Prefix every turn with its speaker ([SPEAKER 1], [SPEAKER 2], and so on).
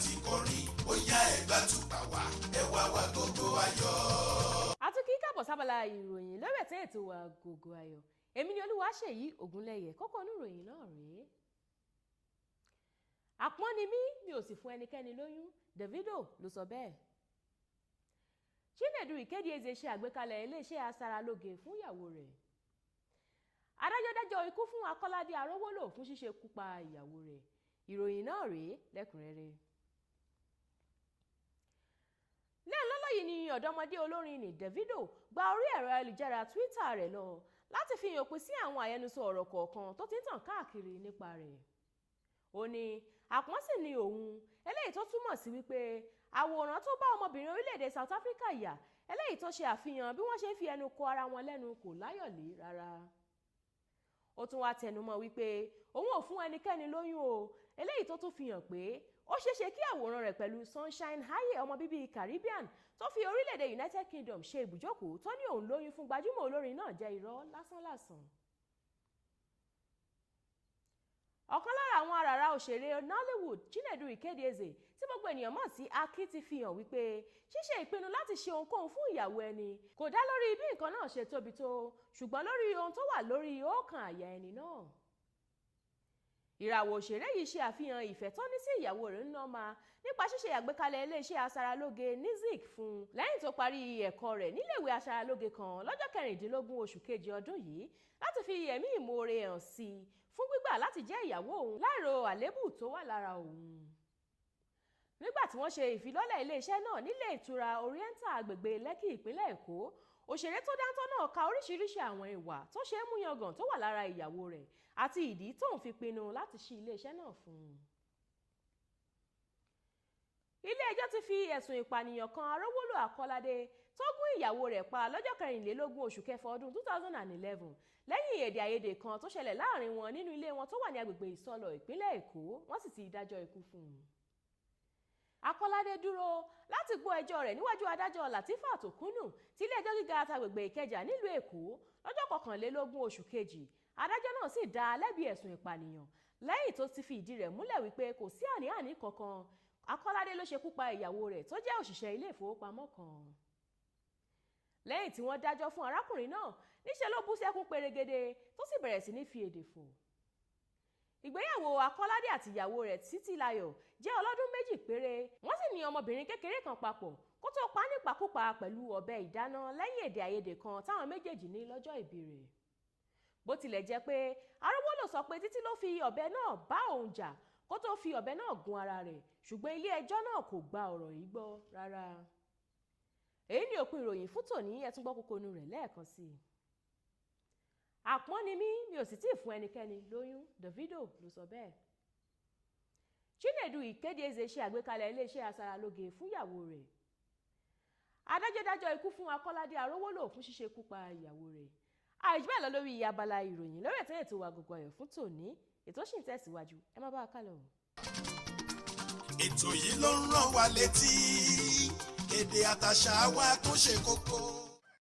[SPEAKER 1] ti kọrin ó yá ẹgbà tùpà wá ẹ wá wá Agogo Ayo.
[SPEAKER 2] A tún kí káàbọ̀ sábàlá ìròyìn lórí ètò wa Agogo Ayo. Èmi ni Olúwaṣèyí Ògúnlẹ̀yẹ, kókó inú ìròyìn náà rèé. Àpọ́n ni mí, mi ò sì fún ẹnikẹ́ni lóyún, Davido ló sọ bẹ́ẹ̀. CHINEDU IKEDIEZE ṣe àgbékalẹ̀ iléeṣẹ́ asaralóge fún ìyàwó rẹ̀. Adájọ́ dájọ́ ikú fún AKOLADE AROWOLO fún ṣíṣe kú pa ìyàwó rẹ̀. Ìròyìn náà rèé lẹ́kùnrẹ́rẹ́. Lọ́lọ́ yìí ni ọ̀dọ́mọdé olórin ní Davido gba orí ẹ̀rọ ayélujára Twitter rẹ̀ lọ láti fi hàn òpin sí àwọn àyẹnusọ ọ̀rọ̀ kọ̀ọ̀kan tó ti ń tàn káàkiri nípa rẹ̀. Ó ní àpọ́n sì ni òun, eléyìí tó túmọ̀ sí wípé àwòrán tó bá ọmọbìnrin orílẹ̀-èdè South Africa yà, eléyìí tó ṣe àfihàn bí wọ́n ṣe ń fi ẹnu kò ara wọn lẹ́nu kò láyọ̀lé rárá. Ó tún wá tẹnumọ́ wípé òun ò fún ẹnikẹ́ni lóyún o, eléyìí tó tún fi hàn pé ó ṣeéṣe kí àwòrán rẹ̀ pẹ̀lú Sunshine Haye ọmọ bíbí Caribbean tó fi orílẹ̀-èdè United Kingdom ṣe ibùjókòó tó ní òun lóyún fún gbajúmọ̀ olórin náà jẹ́ irọ́ lásánlàsàn. Ọ̀kan lára àwọn àràrà òṣèré Nollywood, CHINEDU IKEDIEZE, tí gbogbo ènìyàn mọ̀ sí Aki, ti fi hàn wípé ṣíṣe ìpinnu láti ṣe ohunkóhun fún ìyàwó ẹni kò dá lórí bí nǹkan náà ṣe tóbi tó, ṣùgbọ́n lórí ohun tó wà lórí ọkàn àyà ẹni náà. Ìràwọ̀ òṣèré yìí ṣe àfihàn ìfẹ́ tó ní sí ìyàwó rẹ̀ Nneoma nípa ṣíṣe àgbékalẹ̀ iléeṣẹ́ asaralóge Nizik fún un lẹ́yìn tó parí ẹ̀kọ́ rẹ̀ níléèwé asaralóge kan lọ́jọ́ 16 oṣù kejì ọdún yìí láti fi ẹ̀mí ìmoore hàn sí i fún gbígbà láti jẹ́ ìyàwó òun láìro àléébù tó wà lára òun. Nígbà tí wọ́n ṣe ìfilọ́lẹ̀ iléeṣẹ́ náà nílé ìtura Oriental agbègbè Lẹ́kì ìpínlẹ̀ Èkó, òṣèré tó dáńtọ́ náà ka oríṣiríṣi àwọn ìwà tó ṣe é mú yangàn tó wà lára ìyàwó rẹ̀ àti ìdí tóun fi pinnu láti ṣí iléeṣẹ́ náà fún un. Ilé-ẹjọ́ ti fi ẹ̀sùn ìpànìyàn kan Arówólò AKOLADE tó gún ìyàwó rẹ̀ pa lọ́jọ́ 24 oṣù kẹfà ọdún 2011 lẹ́yìn èdè àìyedè kan tó ṣẹlẹ̀ láàrin wọn nínú ilé wọn tó wà ní agbègbè Ìsọlọ̀ ìpínlẹ̀ Èkó, wọ́n sì ti dájọ́ ikú fún un. AKOLADE dúró láti gbọ́ ẹjọ́ rẹ̀ níwájú adájọ́ Latifat Okunnu tí ilé-ẹjọ́ gíga àtàgbègbè Ìkẹjà nílùú Èkó lọ́jọ́ 21 oṣù kejì. Adájọ́ náà sì dá a lẹ́bi ẹ̀sùn ìpànìyàn lẹ́yìn tó ti fi ìdí rẹ̀ múlẹ̀ wípé kò sí àní-àní kankan, AKOLADE ló ṣekú pa ìyàwó rẹ̀ tó jẹ́ òṣìṣẹ́ ilé ìfowópamọ́ kan. Lẹ́yìn tí wọ́n dájọ́ fún arákùnrin náà, níṣẹ́ ló bú sẹ́kún perégedé tó sì bẹ̀rẹ̀ sí ní fi èdè fò. Ìgbéyàwó AKOLADE àti ìyàwó rẹ̀ Títílayọ̀ jẹ́ ọlọ́dún méjì péré, wọ́n sì ní ọmọbìnrin kékeré kan papọ̀ kó tó pa nípakúpa pẹ̀lú ọ̀bẹ ìdáná lẹ́yìn èdè àìyedè kan táwọn méjèèjì ní lọ́jọ́ ìbí rẹ̀. Bó tilẹ̀ jẹ́ pé Arówólò sọ pé Títí ló fi ọ̀bẹ náà bá òun jà kó tó fi ọ̀bẹ náà gún ara rẹ̀, ṣùgbọ́n ilé ẹjọ́ náà kò gba ọ̀rọ̀ yìí gbọ́ rárá. Èyí ni òpin ìròyìn fún tòní, ẹ tún gbọ́ kókónú rẹ̀ lẹ́ẹ̀kan sí i. Àpọ́n ni mí, mi ò sì tíì fún ẹnikẹ́ni lóyún, Davido ló sọ bẹ́ẹ̀. CHINEDU IKEDIEZE ṣe àgbékalẹ̀ iléeṣẹ́ asaralóge fún ìyàwó rẹ̀. Adájọ́ dájọ́ ikú fún AKOLADE AROWOLO fún ṣíṣe kú pa ìyàwó rẹ̀. Àìjú bẹ́ẹ̀ lọ lórí abala ìròyìn lórí ètò wa Agogo Ayo fún tòní. Ètò ṣì ń tẹ̀síwájú, ẹ má bá a kálọ.
[SPEAKER 1] Ètò yìí ló ń rán wa létí èdè àtàṣà wa tó ṣe kókó.